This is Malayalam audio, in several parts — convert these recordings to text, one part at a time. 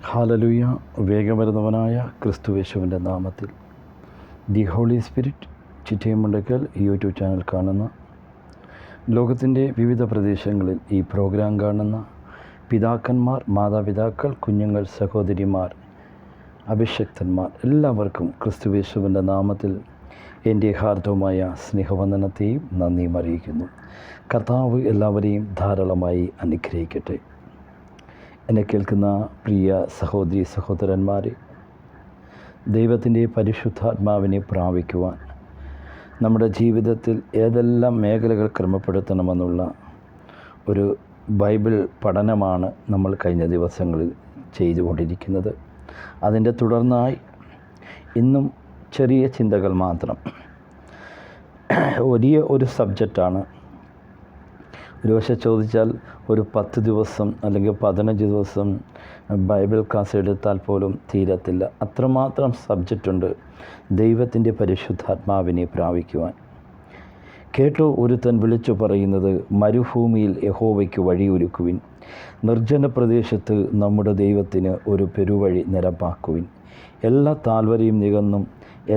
ഹല്ലേലൂയ. വേഗം വരുന്നവനായ ക്രിസ്തുയേശുവിൻ്റെ നാമത്തിൽ the Holy Spirit Chittayamundakkal YouTube channel കാണുന്ന, ലോകത്തിൻ്റെ വിവിധ പ്രദേശങ്ങളിൽ ഈ പ്രോഗ്രാം കാണുന്ന പിതാക്കന്മാർ, മാതാപിതാക്കൾ, കുഞ്ഞുങ്ങൾ, സഹോദരിമാർ, അഭിഷക്തന്മാർ എല്ലാവർക്കും ക്രിസ്തുയേശുവിൻ്റെ നാമത്തിൽ എൻ്റെ ഹാർദവമായ സ്നേഹവന്ദനത്തെയും നന്ദിയും അറിയിക്കുന്നു. കർത്താവ് എല്ലാവരെയും ധാരാളമായി അനുഗ്രഹിക്കട്ടെ. എന്നെ കേൾക്കുന്ന പ്രിയ സഹോദരി സഹോദരന്മാരെ, ദൈവത്തിൻ്റെ പരിശുദ്ധാത്മാവിനെ പ്രാപിക്കുവാൻ നമ്മുടെ ജീവിതത്തിൽ ഏതെല്ലാം മേഖലകൾ ക്രമപ്പെടുത്തണമെന്നുള്ള ഒരു ബൈബിൾ പഠനമാണ് നമ്മൾ കഴിഞ്ഞ ദിവസങ്ങളിൽ ചെയ്തുകൊണ്ടിരിക്കുന്നത്. അതിൻ്റെ തുടർന്നായി ഇന്നും ചെറിയ ചിന്തകൾ മാത്രം. വലിയ ഒരു സബ്ജക്റ്റാണ്. ഒരുപക്ഷെ ചോദിച്ചാൽ ഒരു 10 ദിവസം അല്ലെങ്കിൽ 15 ദിവസം ബൈബിൾ ക്ലാസ് എടുത്താൽ പോലും തീരത്തില്ല. അത്രമാത്രം സബ്ജക്റ്റുണ്ട് ദൈവത്തിൻ്റെ പരിശുദ്ധാത്മാവിനെ പ്രാപിക്കുവാൻ. കേട്ടു ഒരുത്തൻ വിളിച്ചു പറയുന്നത്, മരുഭൂമിയിൽ യഹോവയ്ക്ക് വഴിയൊരുക്കുവിൻ, നിർജ്ജന പ്രദേശത്ത് നമ്മുടെ ദൈവത്തിന് ഒരു പെരുവഴി നിരപ്പാക്കുവിൻ. എല്ലാ താഴ്വരയും നികന്നും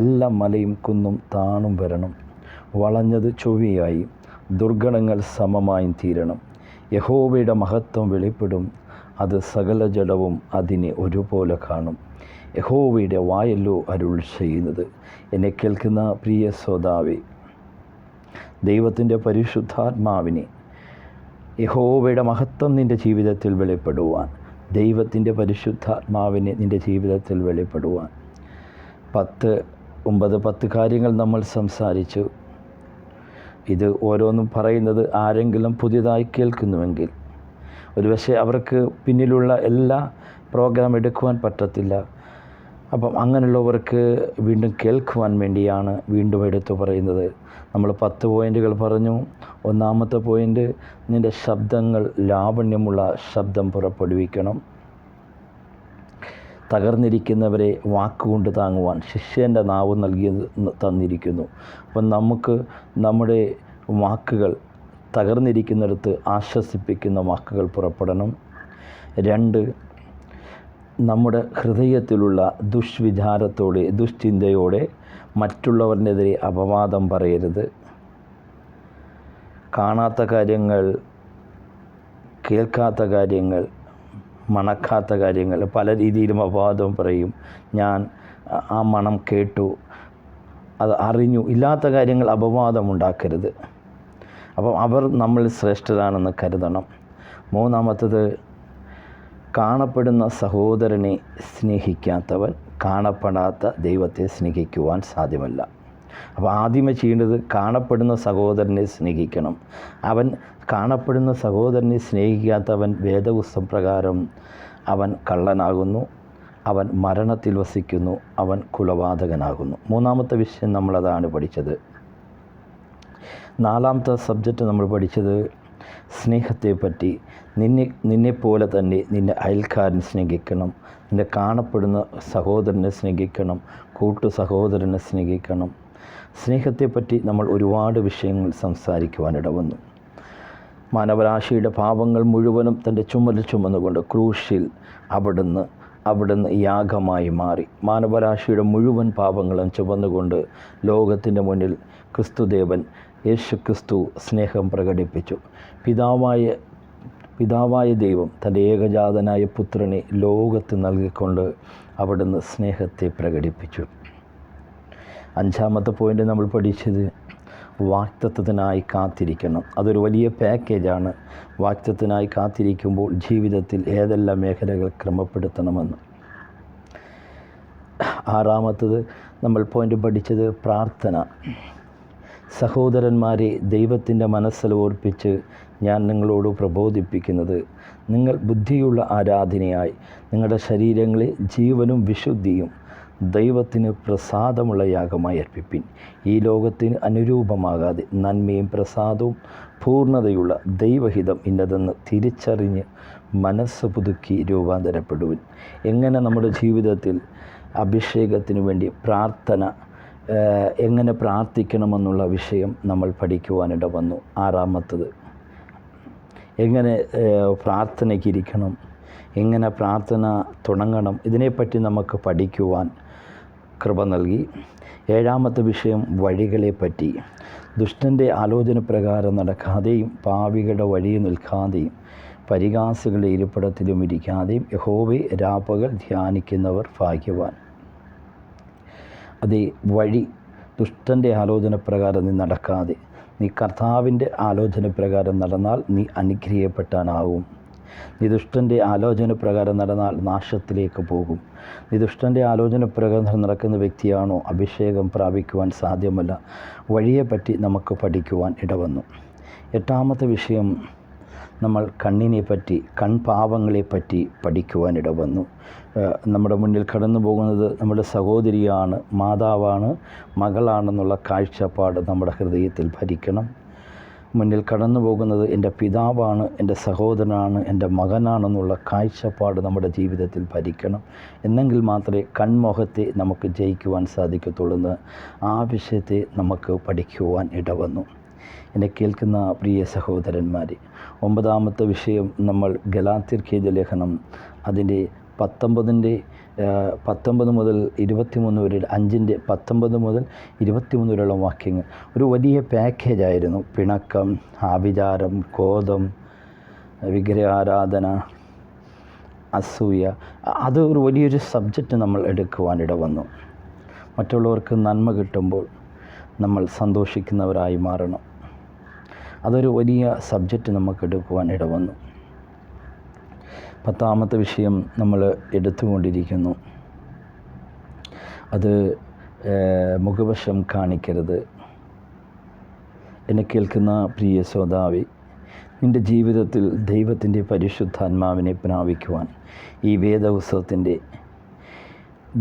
എല്ലാ മലയും കുന്നും താണും വരണം, വളഞ്ഞത് ചൊവ്വയായി ദുർഘടങ്ങൾ സമമായും തീരണം. യഹോവയുടെ മഹത്വം വെളിപ്പെടും, അത് സകല ജഡവും അതിനെ ഒരുപോലെ കാണും. യഹോവയുടെ വായല്ലോ അരുൾ ചെയ്യുന്നത്. എന്നെ കേൾക്കുന്ന പ്രിയ ശ്രോതാവേ, ദൈവത്തിൻ്റെ പരിശുദ്ധാത്മാവിനെ, യഹോവയുടെ മഹത്വം നിൻ്റെ ജീവിതത്തിൽ വെളിപ്പെടുവാൻ, ദൈവത്തിൻ്റെ പരിശുദ്ധാത്മാവിനെ നിൻ്റെ ജീവിതത്തിൽ വെളിപ്പെടുവാൻ 10 കാര്യങ്ങൾ നമ്മൾ സംസാരിച്ചു. ഇത് ഓരോന്നും പറയുന്നത് ആരെങ്കിലും പുതിയതായി കേൾക്കുന്നുവെങ്കിൽ ഒരുപക്ഷെ അവർക്ക് പിന്നിലുള്ള എല്ലാ പ്രോഗ്രാം എടുക്കുവാൻ പറ്റത്തില്ല. അപ്പം അങ്ങനെയുള്ളവർക്ക് വീണ്ടും കേൾക്കുവാൻ വേണ്ടിയാണ് വീണ്ടും എടുത്തു പറയുന്നത്. നമ്മൾ 10 പോയിൻ്റുകൾ പറഞ്ഞു. ഒന്നാമത്തെ പോയിൻ്റ്, നിൻ്റെ ശബ്ദങ്ങൾ ലാവണ്യമുള്ള ശബ്ദം പുറപ്പെടുവിക്കണം. തകർന്നിരിക്കുന്നവരെ വാക്കുകൊണ്ട് താങ്ങുവാൻ ശിഷ്യൻ്റെ നാവ് തന്നിരിക്കുന്നു. അപ്പം നമുക്ക് നമ്മുടെ വാക്കുകൾ തകർന്നിരിക്കുന്നിടത്ത് ആശ്വസിപ്പിക്കുന്ന വാക്കുകൾ പുറപ്പെടണം. 2, നമ്മുടെ ഹൃദയത്തിലുള്ള ദുഷ്വിചാരത്തോടെ, ദുശ്ചിന്തയോടെ മറ്റുള്ളവരിനെതിരെ അപവാദം പറയരുത്. കാണാത്ത കാര്യങ്ങൾ, കേൾക്കാത്ത കാര്യങ്ങൾ, മണക്കാത്ത കാര്യങ്ങൾ, പല രീതിയിലും അപവാദം പറയും. ഞാൻ ആ മണം കേട്ടു, അത് അറിഞ്ഞു, ഇല്ലാത്ത കാര്യങ്ങൾ അപവാദമുണ്ടാക്കരുത്. അപ്പം അവർ നമ്മൾ ശ്രേഷ്ഠരാണെന്ന് കരുതണം. 3, കാണപ്പെടുന്ന സഹോദരനെ സ്നേഹിക്കാത്തവൻ കാണപ്പെടാത്ത ദൈവത്തെ സ്നേഹിക്കുവാൻ സാധ്യമല്ല. അപ്പോൾ ആദ്യമേ ചെയ്യേണ്ടത് കാണപ്പെടുന്ന സഹോദരനെ സ്നേഹിക്കണം. അവൻ കാണപ്പെടുന്ന സഹോദരനെ സ്നേഹിക്കാത്തവൻ വേദപുസ്തകം പ്രകാരം അവൻ കള്ളനാകുന്നു, അവൻ മരണത്തിൽ വസിക്കുന്നു, അവൻ കുലപാതകനാകുന്നു. 3 വിഷയം നമ്മളതാണ് പഠിച്ചത്. 4 സബ്ജക്റ്റ് നമ്മൾ പഠിച്ചത് സ്നേഹത്തെപ്പറ്റി. നിന്നെപ്പോലെ തന്നെ നിന്നെ അയൽക്കാരൻ സ്നേഹിക്കണം, നിന്നെ കാണപ്പെടുന്ന സഹോദരനെ സ്നേഹിക്കണം, കൂട്ടു സഹോദരനെ സ്നേഹിക്കണം. സ്നേഹത്തെപ്പറ്റി നമ്മൾ ഒരുപാട് വിഷയങ്ങൾ സംസാരിക്കുവാനിട വന്നു. മാനവരാശിയുടെ പാപങ്ങൾ മുഴുവനും തൻ്റെ ചുമലിൽ ചുമന്നുകൊണ്ട് ക്രൂശിൽ അവിടുന്ന് യാഗമായി മാറി. മാനവരാശിയുടെ മുഴുവൻ പാപങ്ങളും ചുമന്നുകൊണ്ട് ലോകത്തിൻ്റെ മുന്നിൽ ക്രിസ്തുദേവൻ യേശു ക്രിസ്തു സ്നേഹം പ്രകടിപ്പിച്ചു. പിതാവായ ദൈവം തൻ്റെ ഏകജാതനായ പുത്രനെ ലോകത്ത് നൽകിക്കൊണ്ട് അവിടുന്ന് സ്നേഹത്തെ പ്രകടിപ്പിച്ചു. 5 പോയിൻ്റ് നമ്മൾ പഠിച്ചത് വാഗ്ദത്തത്തിനായി കാത്തിരിക്കണം. അതൊരു വലിയ പാക്കേജാണ്. വാഗ്ദത്തത്തിനായി കാത്തിരിക്കുമ്പോൾ ജീവിതത്തിൽ ഏതെല്ലാം മേഖലകൾ ക്രമപ്പെടുത്തണമെന്ന്. 6 നമ്മൾ പോയിൻ്റ് പഠിച്ചത് പ്രാർത്ഥന. സഹോദരന്മാരെ, ദൈവത്തിൻ്റെ മനസ്സിൽ ഓർപ്പിച്ച് ഞാൻ നിങ്ങളോട് പ്രബോധിപ്പിക്കുന്നത്, നിങ്ങൾ ബുദ്ധിയുള്ള ആരാധനയായി നിങ്ങളുടെ ശരീരങ്ങളെ ജീവനും വിശുദ്ധിയും ദൈവത്തിന് പ്രസാദമുള്ള യാഗമായി അർപ്പിപ്പിൻ. ഈ ലോകത്തിന് അനുരൂപമാകാതെ നന്മയും പ്രസാദവും പൂർണ്ണതയുള്ള ദൈവഹിതം ഇന്നതെന്ന് തിരിച്ചറിഞ്ഞ് മനസ്സ് പുതുക്കി രൂപാന്തരപ്പെടുവിൻ. എങ്ങനെ നമ്മുടെ ജീവിതത്തിൽ അഭിഷേകത്തിന് വേണ്ടി പ്രാർത്ഥന, എങ്ങനെ പ്രാർത്ഥിക്കണമെന്നുള്ള വിഷയം നമ്മൾ പഠിക്കുവാനിട വന്നു. 6 എങ്ങനെ പ്രാർത്ഥനയ്ക്കിരിക്കണം, എങ്ങനെ പ്രാർത്ഥന തുടങ്ങണം, ഇതിനെപ്പറ്റി നമുക്ക് പഠിക്കുവാൻ കൃപ നൽകി. 7-ാമത്തെ വിഷയം വഴികളെപ്പറ്റി. ദുഷ്ടൻ്റെ ആലോചന പ്രകാരം നടക്കാതെയും പാപികളുടെ വഴിയിൽ നിൽക്കാതെയും പരിഹാസികളുടെ ഇരിപ്പിടത്തിലും ഇരിക്കാതെയും യഹോവയെ രാപ്പകൽ ധ്യാനിക്കുന്നവർ ഭാഗ്യവാൻ. അതേ വഴി, ദുഷ്ടൻ്റെ ആലോചന പ്രകാരം നീ നടക്കാതെ നീ കർത്താവിൻ്റെ ആലോചന പ്രകാരം നടന്നാൽ നീ അനുഗ്രഹിക്കപ്പെട്ടാനാവും. നീ ദുഷ്ടൻ്റെ ആലോചന പ്രകാരം നടന്നാൽ നാശത്തിലേക്ക് പോകും. നീ ദുഷ്ടൻ്റെ ആലോചന പ്രകാരം നടക്കുന്ന വ്യക്തിയാണോ, അഭിഷേകം പ്രാപിക്കുവാൻ സാധ്യമല്ല. വഴിയെപ്പറ്റി നമുക്ക് പഠിക്കുവാൻ ഇടവന്നു. 8-ാമത്തെ വിഷയം നമ്മൾ കണ്ണിനെപ്പറ്റി, കൺപാവങ്ങളെപ്പറ്റി പഠിക്കുവാൻ ഇടവന്നു. നമ്മുടെ മുന്നിൽ കടന്നു പോകുന്നത് നമ്മുടെ സഹോദരിയാണ്, മാതാവാണ്, മകളാണെന്നുള്ള കാഴ്ചപ്പാട് നമ്മുടെ ഹൃദയത്തിൽ ഭരിക്കണം. മുന്നിൽ കടന്നു പോകുന്നത് എൻ്റെ പിതാവാണ്, എൻ്റെ സഹോദരനാണ്, എൻ്റെ മകനാണെന്നുള്ള കാഴ്ചപ്പാട് നമ്മുടെ ജീവിതത്തിൽ ഭരിക്കണം. എന്നെങ്കിൽ മാത്രമേ കൺമോഹത്തെ നമുക്ക് ജയിക്കുവാൻ സാധിക്കത്തുള്ളൂ. ആ വിഷയത്തെ നമുക്ക് പഠിക്കുവാൻ ഇടവന്നു. എന്നെ കേൾക്കുന്ന പ്രിയ സഹോദരന്മാരെ, 9-ാമത്തെ വിഷയം നമ്മൾ ഗലാത്യർക്ക് എഴുതിയ ലേഖനം അതിൻ്റെ 19 മുതൽ 23 വരെ, 5-ൻ്റെ 19 മുതൽ 23 വരെയുള്ള വാക്യങ്ങൾ ഒരു വലിയ പാക്കേജായിരുന്നു. പിണക്കം, ആഭിചാരം, ക്രോധം, വിഗ്രഹാരാധന, അസൂയ, അത് ഒരു വലിയൊരു സബ്ജക്റ്റ് നമ്മൾ എടുക്കുവാനിട വന്നു. മറ്റുള്ളവർക്ക് നന്മ കിട്ടുമ്പോൾ നമ്മൾ സന്തോഷിക്കുന്നവരായി മാറണം. അതൊരു വലിയ സബ്ജക്റ്റ് നമുക്ക് എടുക്കുവാൻ ഇടവന്നു. 10-ാമത്തെ വിഷയം നമ്മൾ എടുത്തുകൊണ്ടിരിക്കുന്നു. അത് മുഖവശം കാണിക്കരുത്. എന്നെ കേൾക്കുന്ന പ്രിയ ശ്രോതാവേ, നിൻ്റെ ജീവിതത്തിൽ ദൈവത്തിൻ്റെ പരിശുദ്ധാത്മാവിനെ പ്രാപിക്കുവാൻ ഈ വേദോത്സവത്തിൻ്റെ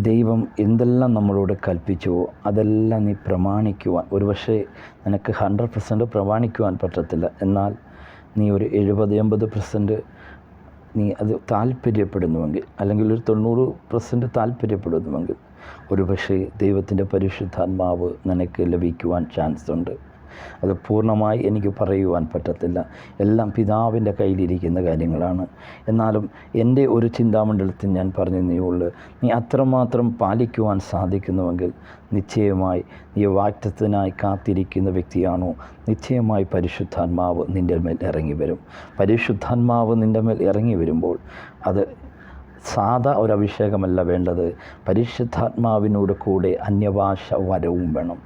ദൈവം എന്തെല്ലാം നമ്മളോട് കൽപ്പിച്ചുവോ അതെല്ലാം നീ പ്രമാണിക്കുവാൻ, ഒരുപക്ഷെ നിനക്ക് 100% പ്രമാണിക്കുവാൻ പറ്റത്തില്ല, എന്നാൽ നീ ഒരു 70-80% നീ അത് താല്പര്യപ്പെടുന്നുവെങ്കിൽ, അല്ലെങ്കിൽ ഒരു 90% താല്പര്യപ്പെടുന്നുവെങ്കിൽ ഒരുപക്ഷെ ദൈവത്തിൻ്റെ പരിശുദ്ധാത്മാവ് നിനക്ക് ലഭിക്കുവാൻ ചാൻസ് ഉണ്ട്. അത് പൂർണ്ണമായി എനിക്ക് പറയുവാൻ പറ്റത്തില്ല, എല്ലാം പിതാവിൻ്റെ കയ്യിലിരിക്കുന്ന കാര്യങ്ങളാണ്. എന്നാലും എൻ്റെ ഒരു ചിന്താമണ്ഡലത്തിൽ ഞാൻ പറഞ്ഞതേ ഉള്ളൂ, നീ അത്രമാത്രം പാലിക്കുവാൻ സാധിക്കുന്നുവെങ്കിൽ നിശ്ചയമായി നീ വാഗ്ദത്തത്തിനായി കാത്തിരിക്കുന്ന വ്യക്തിയാണോ, നിശ്ചയമായി പരിശുദ്ധാത്മാവ് നിൻ്റെ മേൽ ഇറങ്ങി വരും. പരിശുദ്ധാത്മാവ് നിൻ്റെ മേൽ ഇറങ്ങി വരുമ്പോൾ അത് സാധാ ഒരു അഭിഷേകമല്ല വേണ്ടത്. പരിശുദ്ധാത്മാവിനോട് കൂടെ അന്യഭാഷ വരവും വേണം.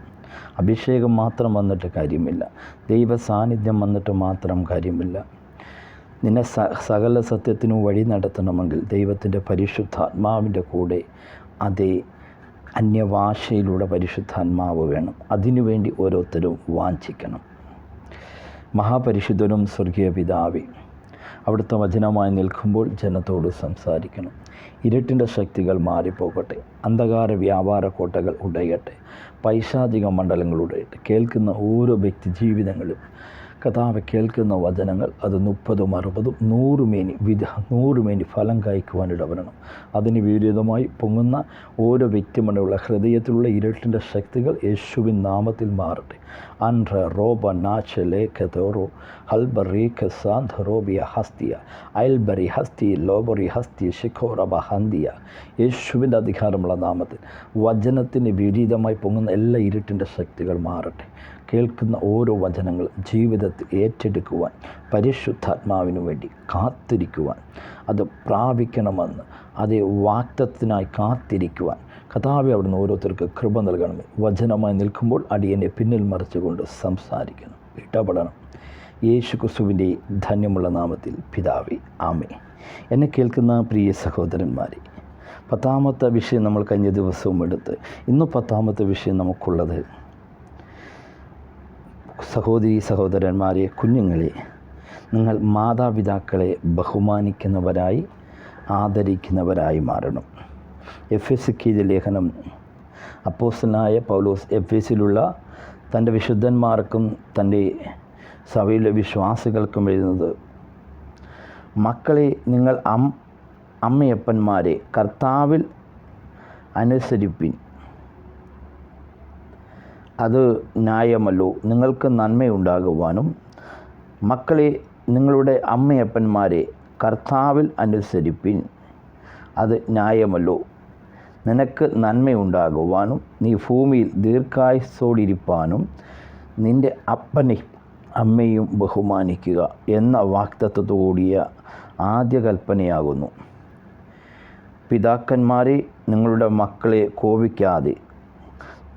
അഭിഷേകം മാത്രം വന്നിട്ട് കാര്യമില്ല, ദൈവ സാന്നിധ്യം വന്നിട്ട് മാത്രം കാര്യമില്ല. നിന്നെ സകല സത്യത്തിനും വഴി നടത്തണമെങ്കിൽ ദൈവത്തിൻ്റെ പരിശുദ്ധാത്മാവിൻ്റെ കൂടെ അതേ അന്യഭാഷയിലൂടെ പരിശുദ്ധാത്മാവ് വേണം. അതിനുവേണ്ടി ഓരോരുത്തരും വാഞ്ചിക്കണം. മഹാപരിശുദ്ധനും സ്വർഗീയ പിതാവേ, അവിടുത്തെ വചനമായി നിൽക്കുമ്പോൾ ജനത്തോട് സംസാരിക്കണം. ഇരുട്ടിൻ്റെ ശക്തികൾ മാറിപ്പോകട്ടെ, അന്ധകാര വ്യാപാര കോട്ടകൾ ഉടയട്ടെ, പൈശാചിക മണ്ഡലങ്ങൾ ഉടയട്ടെ. കേൾക്കുന്ന ഓരോ വ്യക്തി ജീവിതങ്ങളും കർത്താവേ, കേൾക്കുന്ന വചനങ്ങൾ അത് 30, 60, 100 മേനി ഫലം കായ്ക്കുവാൻ ഇടവരണം. അതിന് വിപരീതമായി പൊങ്ങുന്ന ഓരോ വ്യക്തിമുള്ള ഹൃദയത്തിലുള്ള ഇരുട്ടിൻ്റെ ശക്തികൾ യേശുവിൻ നാമത്തിൽ മാറട്ടെ. അൻറ റോബ നാച്ച ലേഖതോറോ ഹൽബറീഖ സാന്ധറോബിയ ഹസ്തിയ അയൽബറി ഹസ്തി ലോബറി ഹസ്തി ഷിഖോറബ ഹന്തിയ. യേശുവിൻ്റെ അധികാരമുള്ള നാമത്തിൽ വചനത്തിന് വിപരീതമായി പൊങ്ങുന്ന എല്ലാ ഇരുട്ടിൻ്റെ ശക്തികൾ മാറട്ടെ. കേൾക്കുന്ന ഓരോ വചനങ്ങളും ജീവിതത്തിൽ ഏറ്റെടുക്കുവാൻ, പരിശുദ്ധാത്മാവിനു വേണ്ടി കാത്തിരിക്കുവാൻ, അത് പ്രാപിക്കണമെന്ന് അതേ വാഗ്ദത്തത്തിനായി കാത്തിരിക്കുവാൻ കർത്താവേ അവിടുന്ന് ഓരോരുത്തർക്ക് കൃപ നൽകണമേ. വചനമായി നിൽക്കുമ്പോൾ അടിയനെ പിന്നിൽ മറിച്ചുകൊണ്ട് സംസാരിക്കണം, ഇടപെടണം. യേശു ക്രിസ്തുവിൻ്റെ ധന്യമുള്ള നാമത്തിൽ പിതാവേ, ആമേൻ. എന്നെ കേൾക്കുന്ന പ്രിയ സഹോദരന്മാരെ, 10-ാമത്തെ വിഷയം നമ്മൾ കഴിഞ്ഞ ദിവസവും എടുത്ത്, ഇന്ന് 10-ാമത്തെ വിഷയം നമുക്കുള്ളത്, സഹോദരി സഹോദരന്മാരെ, കുഞ്ഞുങ്ങളെ, നിങ്ങൾ മാതാപിതാക്കളെ ബഹുമാനിക്കുന്നവരായി ആദരിക്കുന്നവരായി മാറണം. എഫെസ്യരുടെ ലേഖനം അപ്പോസ്തലനായ പൗലോസ് എഫെസിലുള്ള തൻ്റെ വിശുദ്ധന്മാർക്കും തൻ്റെ സഭയിലെ വിശ്വാസികൾക്കും എഴുതുന്നത്, മക്കളെ, നിങ്ങൾ അമ്മയപ്പന്മാരെ കർത്താവിൽ അനുസരിപ്പിൻ, അത് ന്യായമല്ലോ. നിങ്ങൾക്ക് നന്മയുണ്ടാകുവാനും. മക്കളെ, നിങ്ങളുടെ അമ്മയപ്പന്മാരെ കർത്താവിൽ അനുസരിപ്പിൻ, അത് ന്യായമല്ലോ. നിനക്ക് നന്മയുണ്ടാകുവാനും നീ ഭൂമിയിൽ ദീർഘായുസ്സോടിരിപ്പാനും നിൻ്റെ അപ്പനെയും അമ്മയും ബഹുമാനിക്കുക എന്ന വാഗ്ദത്തത്തോടുകൂടിയ ആദ്യ കൽപ്പനയാകുന്നു. പിതാക്കന്മാരെ, നിങ്ങളുടെ മക്കളെ കോപിക്കാതെ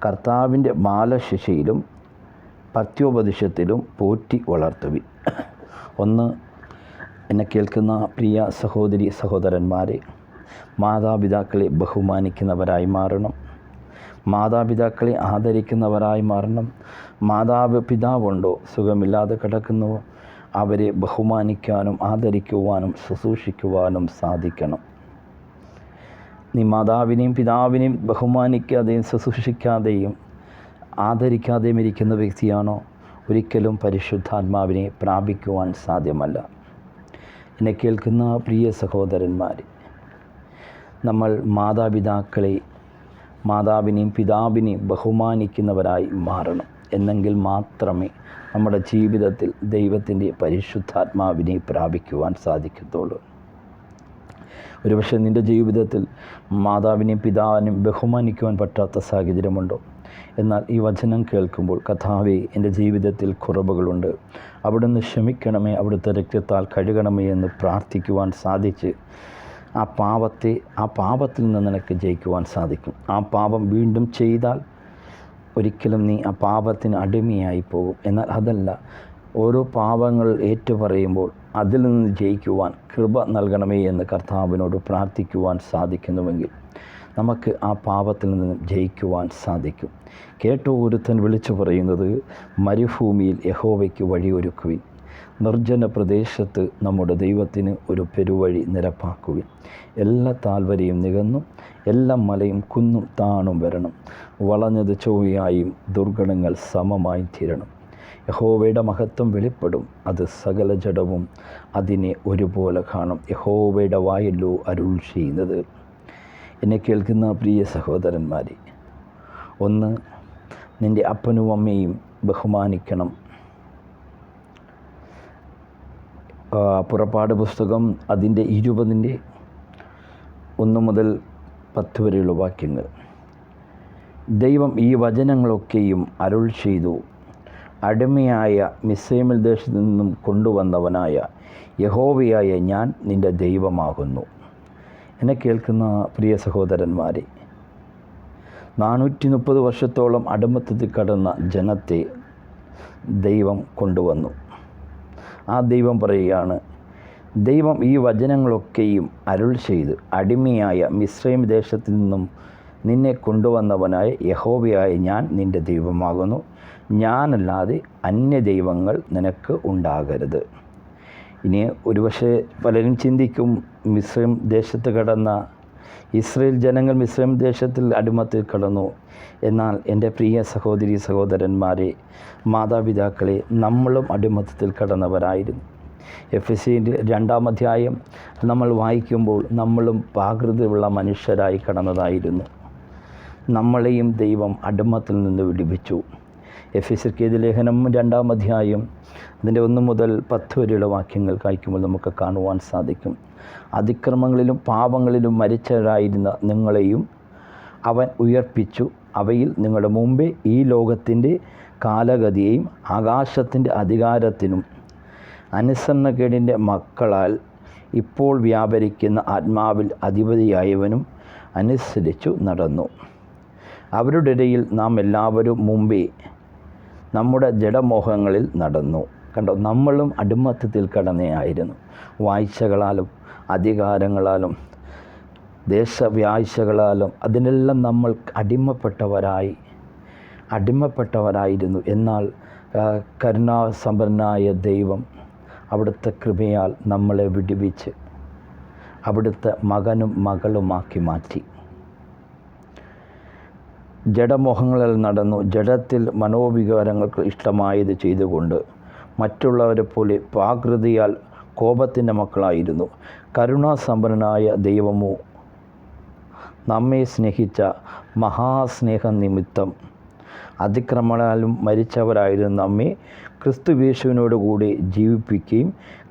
കർത്താവിൻ്റെ ബാലശിക്ഷയിലും പഥ്യോപദേശത്തിലും പോറ്റി വളർത്തുവിൻ. ഒന്ന്, എന്നെ കേൾക്കുന്ന പ്രിയ സഹോദരി സഹോദരന്മാരെ, മാതാപിതാക്കളെ ബഹുമാനിക്കുന്നവരായി മാറണം. മാതാപിതാക്കളെ ആദരിക്കുന്നവരായി മാറണം. പിതാവുണ്ടോ, സുഖമില്ലാതെ കിടക്കുന്നുവോ, അവരെ ബഹുമാനിക്കാനും ആദരിക്കുവാനും ശുശ്രൂഷിക്കുവാനും സാധിക്കണം. നീ മാതാവിനെയും പിതാവിനെയും ബഹുമാനിക്കാതെയും ശുശ്രൂഷിക്കാതെയും ആദരിക്കാതെയും ഇരിക്കുന്ന വ്യക്തിയാണോ, ഒരിക്കലും പരിശുദ്ധാത്മാവിനെ പ്രാപിക്കുവാൻ സാധ്യമല്ല. എന്നെ കേൾക്കുന്ന പ്രിയ സഹോദരന്മാരെ, നമ്മൾ മാതാവിനെയും പിതാവിനെയും ബഹുമാനിക്കുന്നവരായി മാറണം. എന്നെങ്കിൽ മാത്രമേ നമ്മുടെ ജീവിതത്തിൽ ദൈവത്തിൻ്റെ പരിശുദ്ധാത്മാവിനെ പ്രാപിക്കുവാൻ സാധിക്കത്തുള്ളൂ. ഒരുപക്ഷെ നിൻ്റെ ജീവിതത്തിൽ മാതാവിനെയും പിതാവിനെയും ബഹുമാനിക്കുവാൻ പറ്റാത്ത സാഹചര്യമുണ്ടോ? എന്നാൽ ഈ വചനം കേൾക്കുമ്പോൾ, കർത്താവേ, എൻ്റെ ജീവിതത്തിൽ കുറവുകളുണ്ട്, അവിടുന്ന് ക്ഷമിക്കണമേ, അവിടുത്തെ രക്തത്താൽ കഴുകണമേ എന്ന് പ്രാർത്ഥിക്കുവാൻ സാധിച്ച് ആ പാപത്തിൽ നിന്ന് നിനക്ക് ജയിക്കുവാൻ സാധിക്കും. ആ പാപം വീണ്ടും ചെയ്താൽ ഒരിക്കലും നീ ആ പാപത്തിന് അടിമയായി പോകും. എന്നാൽ അതല്ല, ഓരോ പാപങ്ങൾ ഏറ്റുപറയുമ്പോൾ അതിൽ നിന്ന് ജയിക്കുവാൻ കൃപ നൽകണമേ എന്ന് കർത്താവിനോട് പ്രാർത്ഥിക്കുവാൻ സാധിക്കുന്നുവെങ്കിൽ നമുക്ക് ആ പാപത്തിൽ നിന്ന് ജയിക്കുവാൻ സാധിക്കും. കേട്ടോ, ഒരുത്തൻ വിളിച്ചു പറയുന്നത്, മരുഭൂമിയിൽ യഹോവയ്ക്ക് വഴിയൊരുക്കുവിൻ, നിർജ്ജന പ്രദേശത്ത് നമ്മുടെ ദൈവത്തിന് ഒരു പെരുവഴി നിരപ്പാക്കുവിൻ. എല്ലാ താഴ്വരയും നികന്നും എല്ലാ മലയും കുന്നും താണും വരണം, വളഞ്ഞത് ചൊവ്വയായും ദുർഘടങ്ങൾ സമമായി തീരണം. യഹോവയുടെ മഹത്വം വെളിപ്പെടും, അത് സകല ജഡവും അതിനെ ഒരുപോലെ കാണും. യഹോവയുടെ വായല്ലോ അരുൾ ചെയ്യുന്നത്. എന്നെ കേൾക്കുന്ന പ്രിയ സഹോദരന്മാരെ, ഒന്ന്, നിൻ്റെ അപ്പനും അമ്മയും ബഹുമാനിക്കണം. പുറപ്പാട് പുസ്തകം അതിൻ്റെ 20-1 മുതൽ 10 വരെയുള്ള വാക്യങ്ങൾ. ദൈവം ഈ വചനങ്ങളൊക്കെയും അരുൾ ചെയ്തു, അടിമയായ മിസ്രയീം ദേശത്തു നിന്നും കൊണ്ടുവന്നവനായ യഹോവയായ ഞാൻ നിൻ്റെ ദൈവമാകുന്നു. എന്നെ കേൾക്കുന്ന പ്രിയ സഹോദരന്മാരെ, 430 വർഷത്തോളം അടിമത്തത്തിൽ കടന്ന ജനത്തെ ദൈവം കൊണ്ടുവന്നു. ആ ദൈവം പറയുകയാണ്, ദൈവം ഈ വചനങ്ങളൊക്കെയും അരുൾ ചെയ്ത്, അടിമയായ മിസ്രയീം ദേശത്തു നിന്നും നിന്നെ കൊണ്ടുവന്നവനായ യഹോവയായ ഞാൻ നിൻ്റെ ദൈവമാകുന്നു. ഞാനല്ലാതെ അന്യദൈവങ്ങൾ നിനക്ക് ഉണ്ടാകരുത്. ഇനി ഒരുപക്ഷെ പലരും ചിന്തിക്കും, മിസ്രയീം ദേശത്ത് കടന്ന ഇസ്രായേൽ ജനങ്ങൾ മിസ്രയീം ദേശത്തിൽ അടിമത്തിൽ കടന്നു. എന്നാൽ എൻ്റെ പ്രിയ സഹോദരി സഹോദരന്മാരെ, മാതാപിതാക്കളെ, നമ്മളും അടിമത്തത്തിൽ കടന്നവരായിരുന്നു. എഫെസ്യൻ്റെ 2-ാം അധ്യായം നമ്മൾ വായിക്കുമ്പോൾ നമ്മളും പ്രാകൃതമുള്ള മനുഷ്യരായി കടന്നതായിരുന്നു. നമ്മളെയും ദൈവം അടിമത്തിൽ നിന്ന് വിടുവിച്ചു. എഫെസ്യർക്കെതിരെ ലേഖനം 2-ാം അധ്യായം അതിൻ്റെ 1 മുതൽ 10 വരെയുള്ള വാക്യങ്ങൾ വായിക്കുമ്പോൾ നമുക്ക് കാണുവാൻ സാധിക്കും. അതിക്രമങ്ങളിലും പാപങ്ങളിലും മരിച്ചവരായിരുന്ന നിങ്ങളെയും അവൻ ഉയർപ്പിച്ചു, അവയിൽ നിങ്ങളുടെ മുമ്പേ ഈ ലോകത്തിൻ്റെ കാലഗതിയെയും ആകാശത്തിൻ്റെ അധികാരത്തിനും അനുസരണക്കേടിൻ്റെ മക്കളാൽ ഇപ്പോൾ വ്യാപരിക്കുന്ന ആത്മാവിൽ അധിപതിയായവനും അനുസരിച്ചു നടന്നു. അവരുടെ ഇടയിൽ നാം എല്ലാവരും മുമ്പേ നമ്മുടെ ജഡമോഹങ്ങളിൽ നടന്നു. കണ്ടോ, നമ്മളും അടിമത്തത്തിൽ കടന്നയായിരുന്നു. വാഴ്ചകളാലും അധികാരങ്ങളാലും ദേശവ്യാഴ്ചകളാലും അതിനെല്ലാം നമ്മൾ അടിമപ്പെട്ടവരായിരുന്നു. എന്നാൽ കരുണാസമ്പന്നനായ ദൈവം അവിടുത്തെ കൃപയാൽ നമ്മളെ വിടുവിച്ച് അവിടുത്തെ മകനും മകളുമാക്കി മാറ്റി. ജഡമോഹങ്ങളിൽ നടന്നു, ജഡത്തിൽ മനോവികാരങ്ങൾക്ക് ഇഷ്ടമായത് ചെയ്തുകൊണ്ട് മറ്റുള്ളവരെ പോലെ പ്രാകൃതിയാൽ കോപത്തിൻ്റെ മക്കളായിരുന്നു. കരുണാസമ്പന്നനായ ദൈവമോ നമ്മെ സ്നേഹിച്ച മഹാസ്നേഹം നിമിത്തം അതിക്രമങ്ങളാലും മരിച്ചവരായിരുന്നു നമ്മെ ക്രിസ്തുയേശുവിനോട് കൂടി ജീവിപ്പിക്കുകയും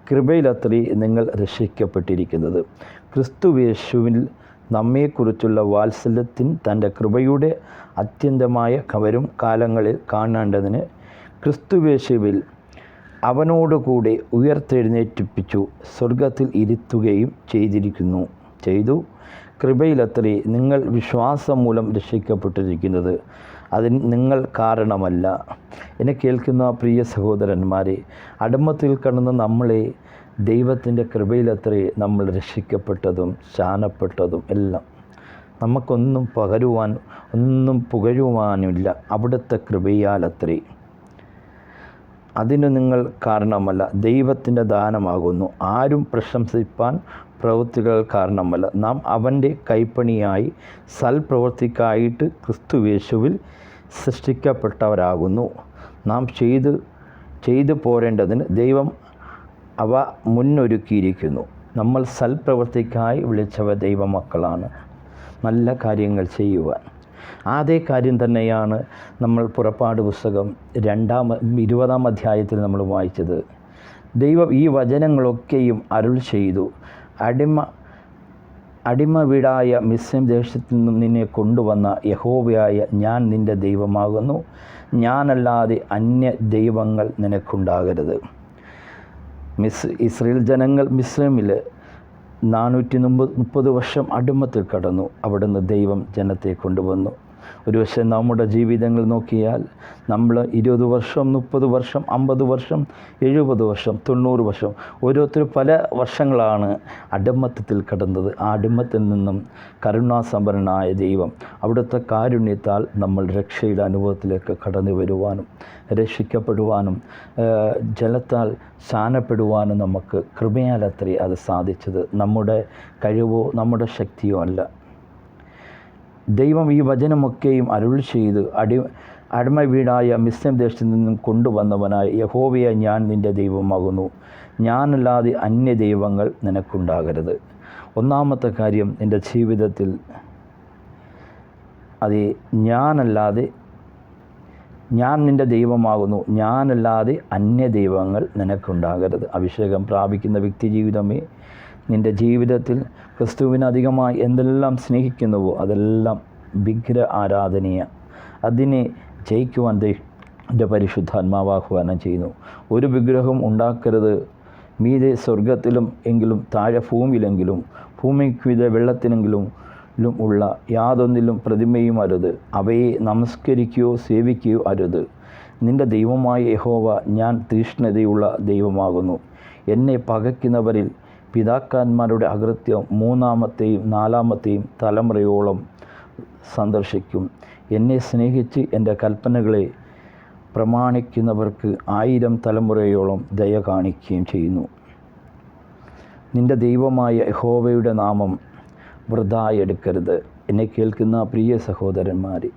കൃപയിലത്രേ നിങ്ങൾ രക്ഷിക്കപ്പെട്ടിരിക്കുന്നത്. ക്രിസ്തുയേശുവിൽ നമ്മെക്കുറിച്ചുള്ള വാത്സല്യത്തിൻ തൻ്റെ കൃപയുടെ അത്യന്തമായ വരും കാലങ്ങളിൽ കാണേണ്ടതിന് ക്രിസ്തുയേശുവിൽ അവനോടുകൂടെ ഉയർത്തെഴുന്നേറ്റിപ്പിച്ചു സ്വർഗത്തിൽ ഇരുത്തുകയും ചെയ്തു. കൃപയിലത്രേ നിങ്ങൾ വിശ്വാസം മൂലം രക്ഷിക്കപ്പെട്ടിരിക്കുന്നത്. അതിന് നിങ്ങൾ കാരണമല്ല. എന്നെ കേൾക്കുന്ന പ്രിയ സഹോദരന്മാരെ, അടിമത്തിൽ കിടന്ന നമ്മളെ ദൈവത്തിൻ്റെ കൃപയിലത്രേ നമ്മൾ രക്ഷിക്കപ്പെട്ടതും ശാനപ്പെട്ടതും എല്ലാം. നമുക്കൊന്നും ഒന്നും പുകഴുവാനില്ല. അവിടുത്തെ കൃപയാലത്രേ. അതിന് നിങ്ങൾ കാരണമല്ല, ദൈവത്തിൻ്റെ ദാനമാകുന്നു. ആരും പ്രശംസിപ്പാൻ പ്രവൃത്തികൾ കാരണമല്ല. നാം അവൻ്റെ കൈപ്പണിയായി സൽപ്രവൃത്തിക്കായിട്ട് ക്രിസ്തുയേശുവിൽ സൃഷ്ടിക്കപ്പെട്ടവരാകുന്നു. നാം ചെയ്തു പോരേണ്ടതിന് ദൈവം അവ മുന്നൊരുക്കിയിരിക്കുന്നു. നമ്മൾ സൽപ്രവൃത്തിക്കായി വിളിച്ചവ ദൈവമക്കളാണ്, നല്ല കാര്യങ്ങൾ ചെയ്യുവാൻ. അതേ കാര്യം തന്നെയാണ് നമ്മൾ പുറപ്പാട് പുസ്തകം 20-ാം അധ്യായത്തിൽ നമ്മൾ വായിച്ചത്. ദൈവം ഈ വചനങ്ങളൊക്കെയും അരുൾ ചെയ്തു. അടിമ വീടായ മിസ്രൈം ദേശത്തു നിന്നും നിന്നെ കൊണ്ടുവന്ന യഹോവയായ ഞാൻ നിൻ്റെ ദൈവമാകുന്നു. ഞാനല്ലാതെ അന്യ ദൈവങ്ങൾ നിനക്കുണ്ടാകരുത്. ഇസ്രായേൽ ജനങ്ങൾ മിസ്രൈമിൽ 430 വർഷം അടിമത്തിൽ കടന്നു. അവിടുന്ന് ദൈവം ജനത്തെ കൊണ്ടുവന്നു. ഒരു പക്ഷേ നമ്മുടെ ജീവിതങ്ങൾ നോക്കിയാൽ നമ്മൾ 20 വർഷം, 30 വർഷം, 50 വർഷം, 70 വർഷം, 90 വർഷം, ഓരോരുത്തരും പല വർഷങ്ങളാണ് അടിമത്തത്തിൽ കടന്നത്. ആ അടിമത്തിൽ നിന്നും കരുണാസമ്പന്നനായ ദൈവം അവിടുത്തെ കാരുണ്യത്താൽ നമ്മൾ രക്ഷയുടെ അനുഭവത്തിലേക്ക് കടന്നു വരുവാനും രക്ഷിക്കപ്പെടുവാനും ജലത്താൽ സ്നാനപ്പെടുവാനും നമുക്ക് കൃപയാലത്രേ അത് സാധിച്ചത്. നമ്മുടെ കഴിവോ നമ്മുടെ ശക്തിയോ അല്ല. ദൈവം ഈ വചനമൊക്കെയും അരുൾ ചെയ്ത് അടിമ വീടായ മിസ്രൈം ദേശത്തു നിന്നും കൊണ്ടുവന്നവനായ യഹോവയെ ഞാൻ നിൻ്റെ ദൈവമാകുന്നു. ഞാനല്ലാതെ അന്യ ദൈവങ്ങൾ നിനക്കുണ്ടാകരുത്. ഒന്നാമത്തെ കാര്യം, നിൻ്റെ ജീവിതത്തിൽ ഞാൻ നിൻ്റെ ദൈവമാകുന്നു, ഞാനല്ലാതെ അന്യ ദൈവങ്ങൾ നിനക്കുണ്ടാകരുത്. അഭിഷേകം പ്രാപിക്കുന്ന വ്യക്തി ജീവിതമേ, നിൻ്റെ ജീവിതത്തിൽ ക്രിസ്തുവിനധികമായി എന്തെല്ലാം സ്നേഹിക്കുന്നുവോ അതെല്ലാം വിഗ്രഹ ആരാധനീയ. അതിനെ ജയിക്കുവാൻ എൻ്റെ പരിശുദ്ധാത്മാവ് ആഹ്വാനം ചെയ്യുന്നു. ഒരു വിഗ്രഹം ഉണ്ടാക്കരുത്. മീതെ സ്വർഗത്തിലും എങ്കിലും താഴെ ഭൂമിയിലെങ്കിലും ഭൂമിക്കുമീതെ വെള്ളത്തിനെങ്കിലും ഉള്ള യാതൊന്നിലും പ്രതിമയും അരുത്. അവയെ നമസ്കരിക്കുകയോ സേവിക്കുകയോ അരുത്. നിൻ്റെ ദൈവമായ യഹോവ ഞാൻ തീഷ്ണതയുള്ള ദൈവമാകുന്നു. എന്നെ പകയ്ക്കുന്നവരിൽ പിതാക്കന്മാരുടെ അകൃത്യം 3-ാമത്തെയും 4-ാമത്തെയും തലമുറയോളം സന്ദർശിക്കും. എന്നെ സ്നേഹിച്ച് എൻ്റെ കൽപ്പനകളെ പ്രമാണിക്കുന്നവർക്ക് 1000 തലമുറയോളം ദയ കാണിക്കുകയും ചെയ്യുന്നു. നിൻ്റെ ദൈവമായ യഹോവയുടെ നാമം വൃഥാ എടുക്കരുത്. എന്നെ കേൾക്കുന്ന പ്രിയ സഹോദരന്മാരെ,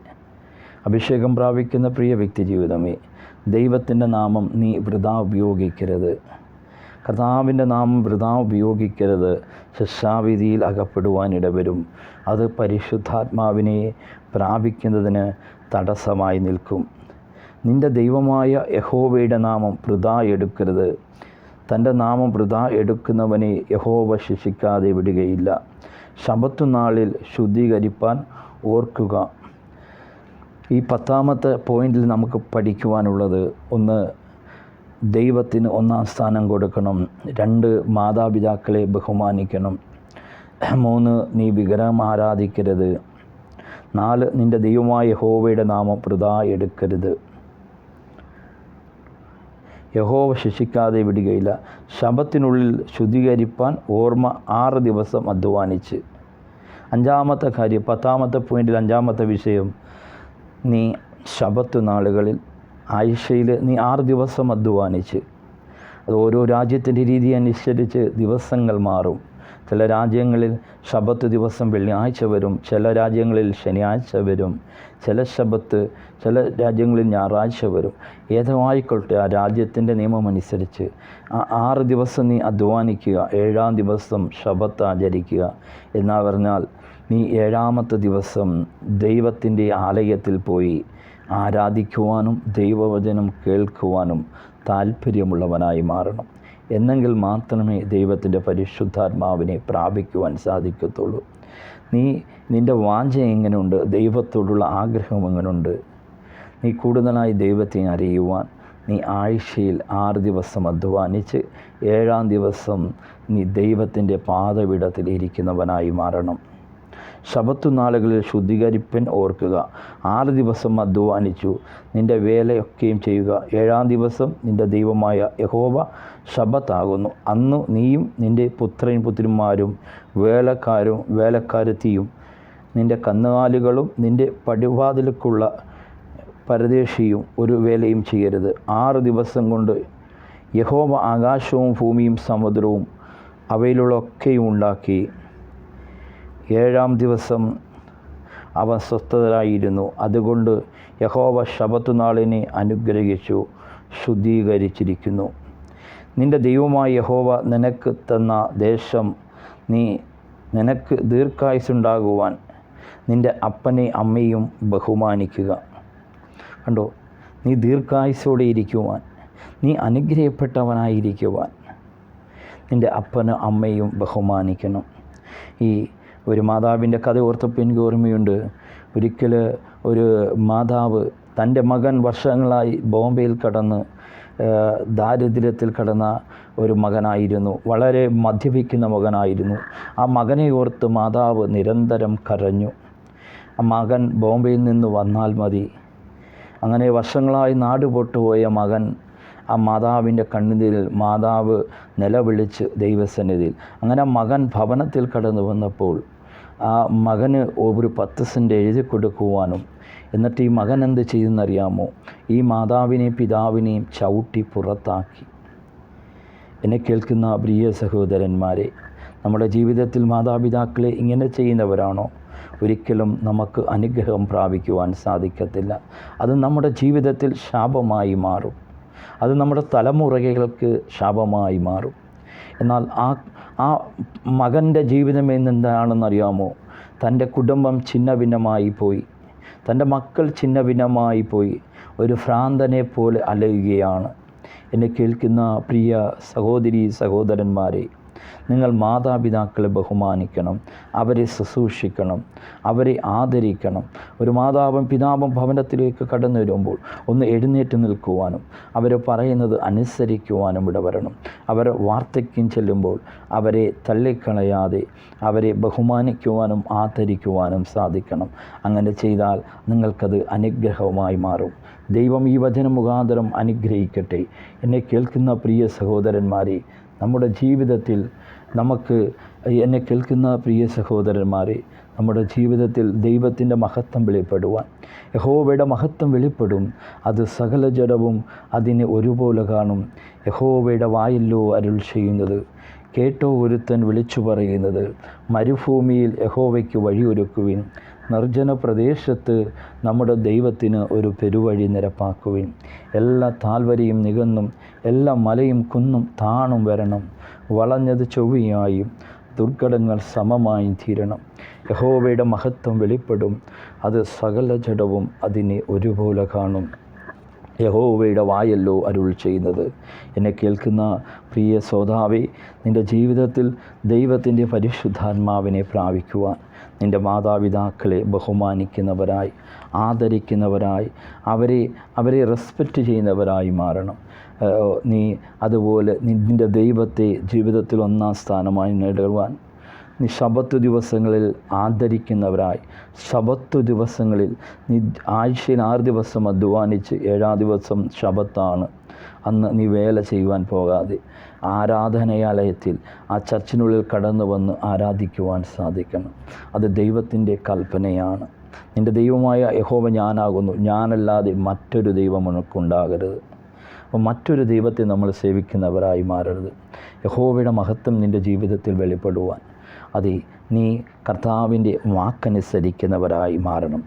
അഭിഷേകം പ്രാപിക്കുന്ന പ്രിയ വ്യക്തി ജീവിതമേ, ദൈവത്തിൻ്റെ നാമം നീ വൃഥാ ഉപയോഗിക്കരുത്. കർത്താവിൻ്റെ നാമം വൃഥാ ഉപയോഗിക്കരുത്. ശിക്ഷാവിധിയിൽ അകപ്പെടുവാനിടവരും. അത് പരിശുദ്ധാത്മാവിനെ പ്രാപിക്കുന്നതിന് തടസ്സമായി നിൽക്കും. നിൻ്റെ ദൈവമായ യഹോവയുടെ നാമം വൃഥാ എടുക്കരുത്. തൻ്റെ നാമം വൃഥാ എടുക്കുന്നവനെ യഹോവ ശിക്ഷിക്കാതെ വിടുകയില്ല. ശബത്തുനാളിൽ ശുദ്ധീകരിപ്പാൻ ഓർക്കുക. ഈ 10-ാമത്തെ പോയിന്റിൽ നമുക്ക് പഠിക്കുവാനുള്ളത്, 1, ദൈവത്തിന് 1-ാം സ്ഥാനം കൊടുക്കണം. 2, മാതാപിതാക്കളെ ബഹുമാനിക്കണം. 3, നീ വിഗ്രഹം ആരാധിക്കരുത്. 4, നിൻ്റെ ദൈവമായ യഹോവയുടെ നാമം വൃഥാ എടുക്കരുത്. യഹോവ ശിക്ഷിക്കാതെ വിടുകയില്ല. ശബത്തിനുള്ളിൽ ശുദ്ധീകരിപ്പാൻ ഓർമ്മ 6 ദിവസം അധ്വാനിച്ച്. 5-ാമത്തെ കാര്യം, 10-ാമത്തെ പോയിന്റിൽ 5-ാമത്തെ വിഷയം, നീ ശബത്ത് നാളുകളിൽ ആഴ്ചയിൽ നീ 6 ദിവസം അധ്വാനിച്ച്. അത് ഓരോ രാജ്യത്തിൻ്റെ രീതി അനുസരിച്ച് ദിവസങ്ങൾ മാറും. ചില രാജ്യങ്ങളിൽ ശബത്ത് ദിവസം വെള്ളിയാഴ്ച വരും, ചില രാജ്യങ്ങളിൽ ശനിയാഴ്ച വരും, ചില രാജ്യങ്ങളിൽ ഞായറാഴ്ച വരും. ഏതായിക്കൊള്ളട്ടെ, ആ രാജ്യത്തിൻ്റെ നിയമമനുസരിച്ച് 6 ദിവസം നീ അധ്വാനിക്കുക, 7-ാം ദിവസം ശബത്ത് ആചരിക്കുക. എന്നാ പറഞ്ഞാൽ നീ 7-ാമത്തെ ദിവസം ദൈവത്തിൻ്റെ ആലയത്തിൽ പോയി ആരാധിക്കുവാനും ദൈവവചനം കേൾക്കുവാനും താല്പര്യമുള്ളവനായി മാറണം. എന്നെങ്കിൽ മാത്രമേ ദൈവത്തിൻ്റെ പരിശുദ്ധാത്മാവിനെ പ്രാപിക്കുവാൻ സാധിക്കത്തുള്ളൂ. നിൻ്റെ വാഞ്ച എങ്ങനെയുണ്ട്? ദൈവത്തോടുള്ള ആഗ്രഹം എങ്ങനെയുണ്ട്? നീ കൂടുതലായി ദൈവത്തെ അറിയുവാൻ നീ ആഴ്ചയിൽ 6 ദിവസം അധ്വാനിച്ച് 7-ാം ദിവസം നീ ദൈവത്തിൻ്റെ പാദപീഠത്തിൽ ഇരിക്കുന്നവനായി മാറണം. ശബത്ത് നാളുകളിൽ ശുദ്ധീകരിപ്പൻ ഓർക്കുക. 6 ദിവസം അധ്വാനിച്ചു നിൻ്റെ വേലയൊക്കെയും ചെയ്യുക. 7-ാം ദിവസം നിൻ്റെ ദൈവമായ യഹോവ ശബത്താകുന്നു. അന്ന് നീയും നിൻ്റെ പുത്രന്മാരും വേലക്കാരും വേലക്കാരത്തിയും നിൻ്റെ കന്നുകാലികളും നിൻ്റെ പടിവാതിലേക്കുള്ള പരദേശിയും ഒരു വേലയും ചെയ്യരുത്. 6 ദിവസം കൊണ്ട് യഹോവ ആകാശവും ഭൂമിയും സമുദ്രവും അവയിലുള്ളൊക്കെയും ഉണ്ടാക്കി. 7-ാം ദിവസം അവൻ സ്വസ്ഥതരായിരുന്നു. അതുകൊണ്ട് യഹോവ ശബത്ത് നാളിനെ അനുഗ്രഹിച്ചു ശുദ്ധീകരിച്ചിരിക്കുന്നു. നിൻ്റെ ദൈവമായ യഹോവ നിനക്ക് തന്ന ദേശം നിനക്ക് ദീർഘായുസ്സുണ്ടാകുവാൻ നിൻ്റെ അപ്പനെയും അമ്മയും ബഹുമാനിക്കുക. കണ്ടോ, നീ ദീർഘായുസ്സോടെ ഇരിക്കുവാൻ, നീ അനുഗ്രഹിക്കപ്പെട്ടവനായിരിക്കുവാൻ നിൻ്റെ അപ്പനും അമ്മയും ബഹുമാനിക്കണം. ഈ ഒരു മാതാവിൻ്റെ കഥ ഓർത്തപ്പോൾ എനിക്ക് ഓർമ്മയുണ്ട്. ഒരിക്കൽ ഒരു മാതാവ് തൻ്റെ മകൻ വർഷങ്ങളായി ബോംബെയിൽ കടന്ന് ദാരിദ്ര്യത്തിൽ കടന്ന ഒരു മകനായിരുന്നു. വളരെ മദ്യപിക്കുന്ന മകനായിരുന്നു. ആ മകനെ ഓർത്ത് മാതാവ് നിരന്തരം കരഞ്ഞു. ആ മകൻ ബോംബെയിൽ നിന്ന് വന്നാൽ മതി. അങ്ങനെ വർഷങ്ങളായി നാടുപൊട്ടുപോയ മകൻ ആ മാതാവിൻ്റെ കണ്ണുനീരിൽ മാതാവ് നിലവിളിച്ച് ദൈവസന്നിധിയിൽ. അങ്ങനെ ആ മകൻ ഭവനത്തിൽ കടന്നു വന്നപ്പോൾ ആ മകന് ഒരു 10 സെൻറ്റ് എഴുതി കൊടുക്കുവാനും, എന്നിട്ട് ഈ മകൻ എന്ത് ചെയ്യുന്നറിയാമോ? ഈ മാതാവിനെയും പിതാവിനെയും ചവിട്ടി പുറത്താക്കി. എന്നെ കേൾക്കുന്ന പ്രിയ സഹോദരന്മാരെ, നമ്മുടെ ജീവിതത്തിൽ മാതാപിതാക്കളെ ഇങ്ങനെ ചെയ്യുന്നവരാണോ? ഒരിക്കലും നമുക്ക് അനുഗ്രഹം പ്രാപിക്കുവാൻ സാധിക്കത്തില്ല. അത് നമ്മുടെ ജീവിതത്തിൽ ശാപമായി മാറും. അത് നമ്മുടെ തലമുറകൾക്ക് ശാപമായി മാറും. എന്നാൽ ആ മകൻ്റെ ജീവിതം എന്താണെന്നറിയാമോ? തൻ്റെ കുടുംബം ഛിന്നഭിന്നമായി പോയി, തൻ്റെ മക്കൾ ഛിന്നഭിന്നമായി പോയി, ഒരു ഭ്രാന്തനെ പോലെ അലയുകയാണ്. എന്നെ കേൾക്കുന്ന പ്രിയ സഹോദരീ സഹോദരന്മാരെ, നിങ്ങൾ മാതാപിതാക്കളെ ബഹുമാനിക്കണം, അവരെ ശുശ്രൂഷിക്കണം, അവരെ ആദരിക്കണം. ഒരു മാതാവും പിതാവും ഭവനത്തിലേക്ക് കടന്നു വരുമ്പോൾ ഒന്ന് എഴുന്നേറ്റ് നിൽക്കുവാനും അവർ പറയുന്നത് അനുസരിക്കുവാനും ഇടവരണം. അവർ വാർദ്ധക്യം ചെല്ലുമ്പോൾ അവരെ തള്ളിക്കളയാതെ അവരെ ബഹുമാനിക്കുവാനും ആദരിക്കുവാനും സാധിക്കണം. അങ്ങനെ ചെയ്താൽ നിങ്ങൾക്കത് അനുഗ്രഹമായി മാറും. ദൈവം ഈ വചന മുഖാന്തരം അനുഗ്രഹിക്കട്ടെ. എന്നെ കേൾക്കുന്ന പ്രിയ സഹോദരന്മാരെ, നമ്മുടെ ജീവിതത്തിൽ എന്നെ കേൾക്കുന്ന പ്രിയ സഹോദരന്മാരെ, നമ്മുടെ ജീവിതത്തിൽ ദൈവത്തിൻ്റെ മഹത്വം വെളിപ്പെടുവാൻ, യഹോവയുടെ മഹത്വം വെളിപ്പെടും. അത് സകല ജഡവും അതിനെ ഒരുപോലെ കാണും. യഹോവയുടെ വായല്ലോ അരുൾ ചെയ്യുന്നത്, കേട്ടോ ഒരുത്തൻ വിളിച്ചു പറയുന്നത്, മരുഭൂമിയിൽ യഹോവയ്ക്ക് വഴിയൊരുക്കുവിൻ, നിർജ്ജന പ്രദേശത്ത് നമ്മുടെ ദൈവത്തിന് ഒരു പെരുവഴി നിരപ്പാക്കുവിൻ. എല്ലാ താഴ്വരയും നികന്നും എല്ലാ മലയും കുന്നും താണും വരണം. വളഞ്ഞത് ചൊവ്വയായും ദുർഘടങ്ങൾ സമമായും തീരണം. യഹോവയുടെ മഹത്വം വെളിപ്പെടും. അത് സകല ജഡവും അതിനെ ഒരുപോലെ കാണും. യഹോവയുടെ വായല്ലോ അരുൾ ചെയ്യുന്നത്. എന്നെ കേൾക്കുന്ന പ്രിയ ശ്രോതാവേ, നിൻ്റെ ജീവിതത്തിൽ ദൈവത്തിൻ്റെ പരിശുദ്ധാത്മാവിനെ പ്രാപിക്കുവാൻ നിൻ്റെ മാതാപിതാക്കളെ ബഹുമാനിക്കുന്നവരായി, ആദരിക്കുന്നവരായി, അവരെ റെസ്പെക്റ്റ് ചെയ്യുന്നവരായി മാറണം. നീ അതുപോലെ നിൻ്റെ ദൈവത്തെ ജീവിതത്തിൽ 1-ാം സ്ഥാനമായി നേടുവാൻ നീ ശബത്ത് ദിവസങ്ങളിൽ ആദരിക്കുന്നവരായി, ശബത്ത് ദിവസങ്ങളിൽ നീ ആഴ്ചയിൽ 6 ദിവസം അധ്വാനിച്ച് 7-ാം ദിവസം ശബത്താണ്, അന്ന് നീ വേല ചെയ്യുവാൻ പോകാതെ ആരാധനാലയത്തിൽ ആ ചർച്ചിനുള്ളിൽ കടന്നു വന്ന് ആരാധിക്കുവാൻ സാധിക്കണം. അത് ദൈവത്തിൻ്റെ കൽപ്പനയാണ്. നിൻ്റെ ദൈവമായ യഹോവ ഞാനാകുന്നു, ഞാനല്ലാതെ മറ്റൊരു ദൈവം നിനക്കുണ്ടാകരുത്. അപ്പോൾ മറ്റൊരു ദൈവത്തെ നമ്മൾ സേവിക്കുന്നവരായി മാറരുത്. യഹോവയുടെ മഹത്വം നിൻ്റെ ജീവിതത്തിൽ വെളിപ്പെടുവാൻ നീ കർത്താവിൻ്റെ വാക്കനുസരിക്കുന്നവരായി മാറണം.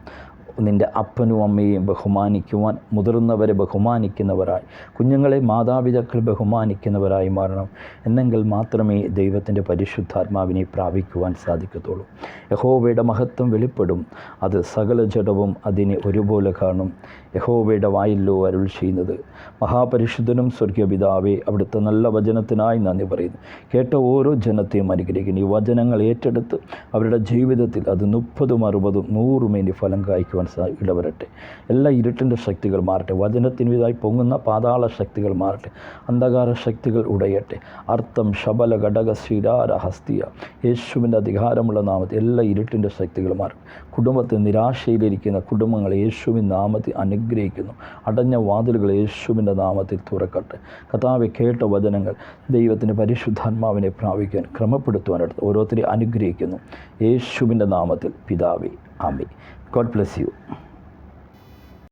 നിൻ്റെ അപ്പനും അമ്മയെയും ബഹുമാനിക്കുവാൻ മുതിർന്നവരെ ബഹുമാനിക്കുന്നവരായി, കുഞ്ഞുങ്ങളെ മാതാപിതാക്കൾ ബഹുമാനിക്കുന്നവരായി മാറണം. എന്നെങ്കിൽ മാത്രമേ ദൈവത്തിൻ്റെ പരിശുദ്ധാത്മാവിനെ പ്രാപിക്കുവാൻ സാധിക്കത്തുള്ളൂ. യഹോവയുടെ മഹത്വം വെളിപ്പെടും, അത് സകല ജഡവും അതിനെ ഒരുപോലെ കാണും. യഹോവയുടെ വായിലോ അരുൾ ചെയ്യുന്നത്. മഹാപരിശുദ്ധനും സ്വർഗീയ പിതാവേ, അവിടുത്തെ നല്ല വചനത്തിനായി നന്ദി പറയുന്നു. കേട്ട ഓരോ ജനത്തെയും അനുഗ്രഹിക്കുന്നു. ഈ വചനങ്ങൾ ഏറ്റെടുത്ത് അവരുടെ ജീവിതത്തിൽ അത് 30, 60, 100 മേനി ഫലം കായ്ക്കുവാൻ ഇടവരട്ടെ. എല്ലാ ഇരുട്ടിൻ്റെ ശക്തികൾ മാറട്ടെ. വചനത്തിനുവിധായി പൊങ്ങുന്ന പാതാള ശക്തികൾ മാറട്ടെ. അന്ധകാര ശക്തികൾ ഉടയട്ടെ. അർത്ഥം ശബല ഘടക ശ്രീരാര ഹസ്തിയ യേശുവിൻ്റെ അധികാരമുള്ള നാമത്തിൽ എല്ലാ ഇരുട്ടിൻ്റെ ശക്തികൾ മാറും. കുടുംബത്തിൽ നിരാശയിലിരിക്കുന്ന കുടുംബങ്ങളെ യേശുവിൻ നാമത്തിൽ അനുഗ്രഹിക്കുന്നു. അടഞ്ഞ വാതിലുകൾ യേശുവിൻ്റെ നാമത്തിൽ തുറക്കട്ടെ. കർത്താവെ, കേട്ട വചനങ്ങൾ ദൈവത്തിൻ്റെ പരിശുദ്ധാത്മാവിനെ പ്രാപിക്കാൻ ക്രമപ്പെടുത്തുവാനെടുത്ത് ഓരോരുത്തരെ അനുഗ്രഹിക്കുന്നു. യേശുവിൻ്റെ നാമത്തിൽ പിതാവേ, ആമേൻ. God bless you.